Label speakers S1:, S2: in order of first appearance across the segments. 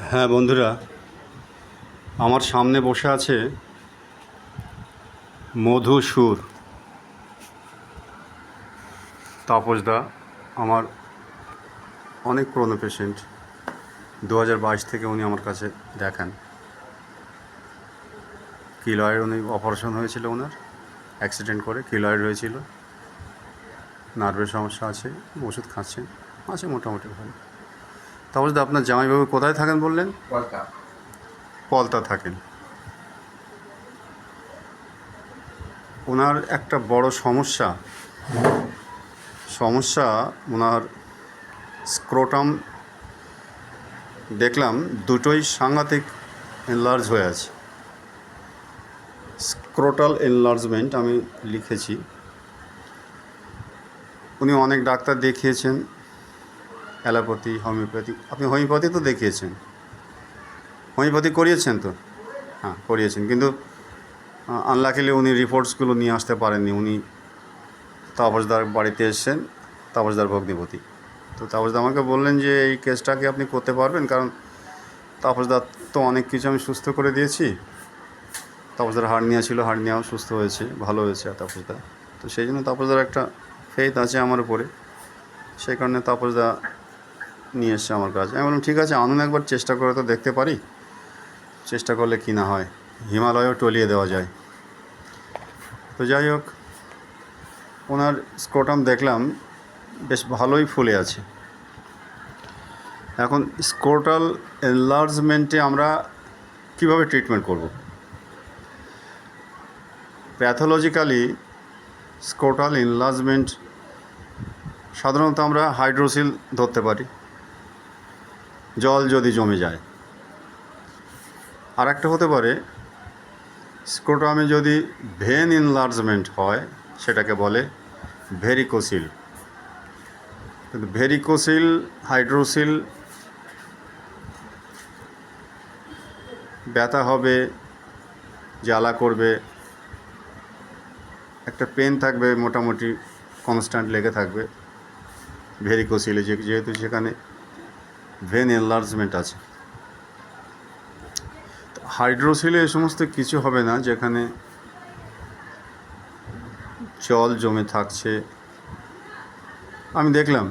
S1: হ্যাঁ বন্ধুরা, আমার সামনে বসে আছে মধুসূর তাপসদা। আমার অনেক পুরনো পেশেন্ট, 2022 থেকে উনি আমার কাছে দেখান। কিলয়ের উনি অপারেশন হয়েছিল, ওনার অ্যাক্সিডেন্ট করে কিলয়েড হয়েছিল, নার্ভের সমস্যা আছে, ওষুধ খাচ্ছেন, আছে মোটামুটি ভালো। তাপসদা, আপনার জামাইবাবু কোথায় থাকেন বললেন? পলতা থাকেন। ওনার একটা বড় সমস্যা ওনার স্ক্রোটাম দেখলাম দুটোই সাংঘাতিক এনলার্জ হয়ে আছে। স্ক্রোটাল এনলার্জমেন্ট আমি লিখেছি। উনি অনেক ডাক্তার দেখিয়েছেন, অ্যালোপ্যাথি, হোমিওপ্যাথি। আপনি হোমিওপ্যাথি তো দেখিয়েছেন, হোমিওপ্যাথি করিয়েছেন তো? হ্যাঁ, করিয়েছেন, কিন্তু আনলাকিলি উনি রিপোর্টসগুলো নিয়ে আসতে পারেননি। উনি তাপসদার বাড়িতে এসেছেন, তাপসদার ভগ্নিপতি। তো তাপসদা আমাকে বললেন যে এই কেসটাকে আপনি করতে পারবেন, কারণ তাপসদার তো অনেক কিছু আমি সুস্থ করে দিয়েছি। তাপসদার হার্নিয়া ছিল, হার্নিয়াও সুস্থ হয়েছে, ভালো হয়েছে তাপসদা। তো সেই জন্য তাপসদার একটা ফেথ আছে আমার উপরে, সেই কারণে তাপসদা নিয়ে এসছে আমার কাছে। আমি বললাম ঠিক আছে, আনুন, একবার চেষ্টা করে তো দেখতে পারি, চেষ্টা করলে কি না হয়, হিমালয়ও টলিয়ে দেওয়া যায়। তো যাই হোক, ওনার স্ক্রোটাম দেখলাম বেশ ভালোই ফুলে আছে। এখন স্ক্রোটাল এনলার্জমেন্টে আমরা কীভাবে ট্রিটমেন্ট করব? প্যাথোলজিক্যালি স্ক্রোটাল এনলার্জমেন্ট সাধারণত আমরা হাইড্রোসিল ধরতে পারি, জল যদি জমে যায়। আর একটা হতে পারে, স্ক্রোটামে যদি ভেন এনলার্জমেন্ট হয়, সেটাকে বলে ভেরিকোসিল। কিন্তু ভেরিকোসিল, হাইড্রোসিল, ব্যথা হবে, জ্বালা করবে, একটা পেন থাকবে, মোটামুটি কনস্ট্যান্ট লেগে থাকবে ভেরিকোসিলে, যেহেতু সেখানে ভেন এনলার্জমেন্ট আছে। হাইড্রোসিলে এ সমস্ত কিছু হবে না, যেখানে জল জমে থাকছে। আমি দেখলাম,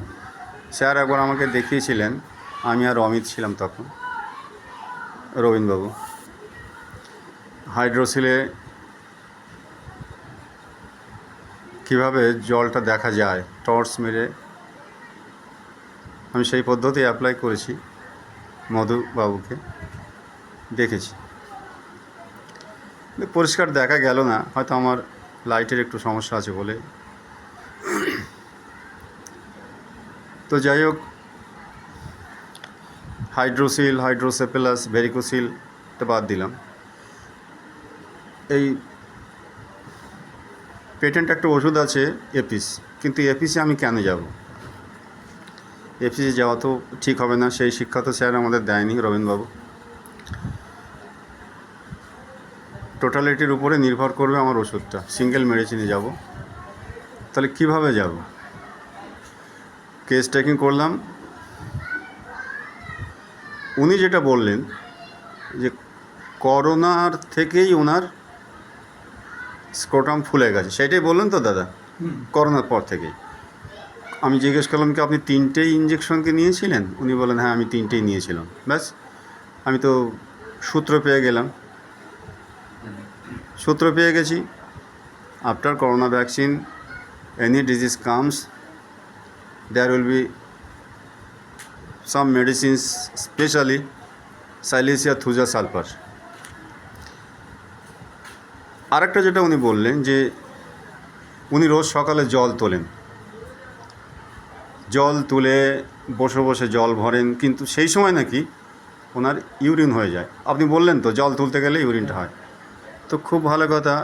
S1: স্যার একবার আমাকে দেখিয়েছিলেন, আমি আর অমিত ছিলাম তখন, রবীন্দ্রবাবু। হাইড্রোসিলে কীভাবে জলটা দেখা যায় টর্চ মেরে, আমি সেই পদ্ধতি অ্যাপ্লাই করেছি, মধুবাবুকে দেখেছি। পরিষ্কার দেখা গেল না, হয়তো আমার লাইটের একটু সমস্যা আছে বলে। তো যাই হোক, হাইড্রোসিল, হাইড্রোসেফেলাস, ভেরিকোসিলটা বাদ দিলাম। এই পেটেন্ট একটা ওষুধ আছে এপিস, কিন্তু এপিসে আমি কেন যাব? এপিসে যাওয়া তো ঠিক হবে না, সেই শিক্ষা তো স্যার আমাদের দেয়নি, রবীন্দ্রবাবু। টোটালিটির উপরে নির্ভর করবে আমার ওষুধটা, সিঙ্গেল মেডিসিনে যাব। তাহলে কিভাবে যাব? কেস টেকিং করলাম। উনি যেটা বললেন যে করোনার থেকেই ওনার স্ক্রোটাম ফুলে গেছে, সেটাই বললেন তো দাদা? করোনার পর থেকেই। আমি জিজ্ঞেস করলাম কি আপনি 3টেই ইঞ্জেকশনকে নিয়েছিলেন? উনি বললেন হ্যাঁ, আমি 3টেই নিয়েছিলাম। ব্যাস, আমি তো সূত্র পেয়ে গেলাম, সূত্র পেয়ে গেছি। After corona vaccine, any disease comes, there will be some medicines, specially silicea thuja sulphur. আরেকটা যেটা উনি বললেন যে উনি রোজ সকালে জল তোলেন, জল তুলে বসে বসে জল ভরেন, কিন্তু সেই সময় নাকি ওনার ইউরিন হয়ে যায়। আপনি বললেন তো জল তুলতে গেলে ইউরিনটা হয়। তো খুব ভালো কথা,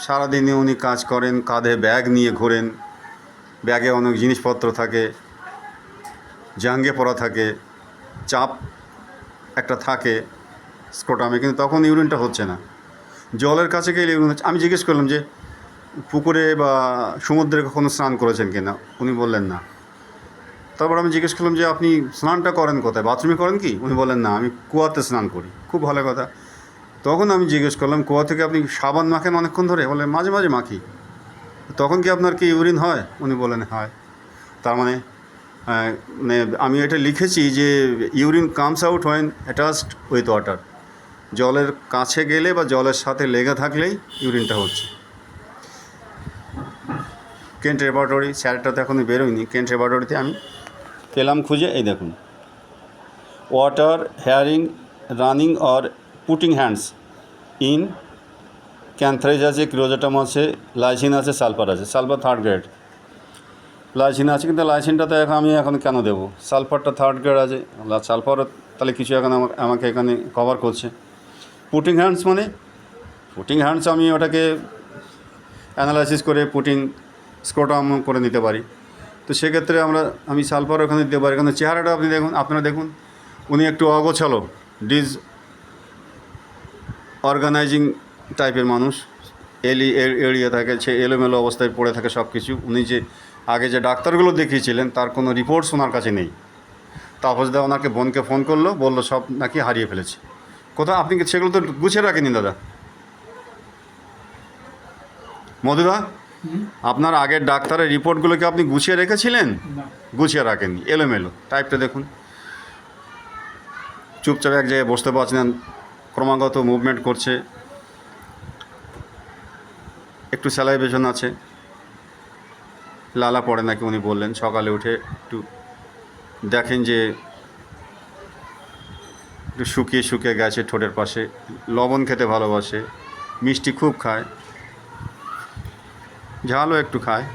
S1: সারাদিনে উনি কাজ করেন, কাঁধে ব্যাগ নিয়ে ঘোরেন, ব্যাগে অনেক জিনিসপত্র থাকে, জাঙ্গে পড়া থাকে, চাপ একটা থাকে স্ক্রোটামে, কিন্তু তখন ইউরিনটা হচ্ছে না। জলের কাছে গেলে ইউরিন হচ্ছে। আমি জিজ্ঞেস করলাম যে পুকুরে বা সমুদ্রে কখনো স্নান করেছেন কিনা? উনি বললেন না। তো তারপর আমি জিজ্ঞেস করলাম যে আপনি স্নানটা করেন কোথায়, বাথরুমে করেন কি? উনি বললেন না, আমি কুয়াতে স্নান করি। খুব ভালো কথা। তখন আমি জিজ্ঞেস করলাম, কুয়া থেকে আপনি সাবান মাখেন অনেকক্ষণ ধরে? বলে মাঝে মাঝে মাখি। তখন কি আপনার কি ইউরিন হয়? উনি বললেন হয়। তার মানে মানে আমি এটা লিখেছি যে urine comes out when attached with water. জলের কাছে গেলে বা জলের সাথে লেগে থাকলেই ইউরিনটা হচ্ছে। কেন্ট রেপার্টরি, স্যারটা তো এখনই বেরোয়নি। কেন্ট রেপার্টরিতে আমি পেলাম খুঁজে, এই দেখুন, water hearing running or putting hands in cantharis আছে, ক্রিওজেটাম আছে, লাইসিন আছে, সালফার আছে। সালফার 3rd গ্রেড, লাইসিন আছে, কিন্তু লাইসিনটা তো আমি এখন কেন দেবো? সালফারটা 3rd গ্রেড আছে, সালফারও তাহলে কিছু এখন আমাকে এখানে কভার করছে। পুটিং হ্যান্ডস মানে, পুটিং হ্যান্ডস আমি ওটাকে অ্যানালাইসিস করে পুটিং স্ক্রোটাম করে নিতে পারি। তো সেক্ষেত্রে আমি সালফার ওখানে দিতে পারি। এখানে চেহারাটা আপনি দেখুন, আপনারা দেখুন, উনি একটু অগোছালো, অর্গানাইজিং টাইপের মানুষ, এড়িয়ে থাকে, সে এলোমেলো অবস্থায় পড়ে থাকে সব কিছু। উনি যে আগে যে ডাক্তারগুলো দেখিয়েছিলেন তার কোনো রিপোর্টস ওনার কাছে নেই। তাপসদা ওনাকে বোনকে ফোন করলো, বললো সব নাকি হারিয়ে ফেলেছে। কোথাও আপনি সেগুলো তো গুছিয়ে রাখেনি দাদা। মধুদা, আপনার আগের ডাক্তারের রিপোর্টগুলোকে আপনি গুছিয়ে রেখেছিলেন? গুছিয়ে রাখেননি, এলোমেলো টাইপটা দেখুন। চুপচাপ এক জায়গায় বসতে পারছেন, ক্রমাগত মুভমেন্ট করছে, একটু স্যালাইভেশন আছে, লালা পড়ে নাকি উনি বললেন। সকালে উঠে একটু দেখেন যে একটু শুকিয়ে শুকিয়ে গেছে ঠোঁটের পাশে। লবণ খেতে ভালোবাসে, মিষ্টি খুব খায়, ঝালও একটু খায়।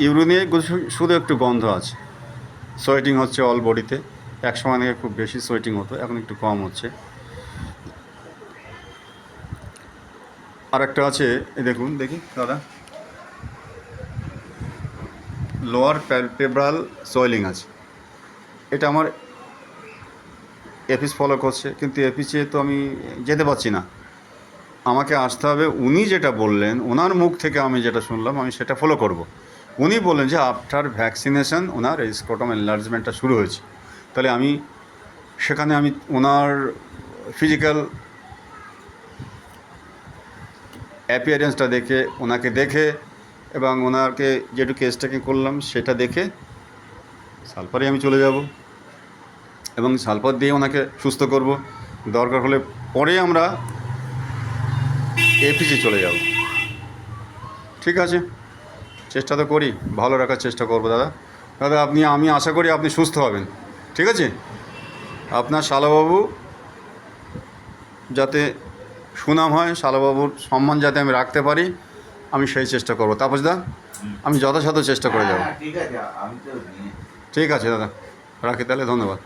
S1: ইউরিনে শুধু একটু গন্ধ আছে। সোয়েটিং হচ্ছে অল বডিতে। এক সময় থেকে খুব বেশি সোয়েটিং হতো, এখন একটু কম হচ্ছে। আর একটা আছে, এই দেখুন, দেখি দাদা, লোয়ার প্যালপেব্রাল সোয়েলিং আছে। এটা আমার এপিস ফলো করছে, কিন্তু এপিসে তো আমি যেতে পারছি না। আমাকে আসতে হবে, উনি যেটা বললেন, ওনার মুখ থেকে আমি যেটা শুনলাম আমি সেটা ফলো করব। উনি বললেন যে আফটার ভ্যাকসিনেশন ওনার এই স্ক্রোটাম এনলার্জমেন্টটা শুরু হয়েছে। তাহলে সেখানে আমি ওনার ফিজিক্যাল অ্যাপিয়ারেন্সটা দেখে, ওনাকে দেখে এবং ওনাকে যেটু কেস টেকিং করলাম সেটা দেখে সালফারে আমি চলে যাব এবং সালফার দিয়ে ওনাকে সুস্থ করব। দরকার হলে পরে আমরা এপিসি চলে যাব। ঠিক আছে, চেষ্টা তো করি, ভালো রাখার চেষ্টা করবো দাদা। দাদা আমি আশা করি আপনি সুস্থ হবেন। ঠিক আছে, আপনার শালাবাবু যাতে সুনাম হয়, শালাবাবুর সম্মান যাতে আমি রাখতে পারি, আমি সেই চেষ্টা করবো। তাপসদা, আমি যথাসাধ্য চেষ্টা করে যাব।
S2: ঠিক আছে, আমি তো
S1: ঠিক আছে দাদা, রাখি তাহলে, ধন্যবাদ।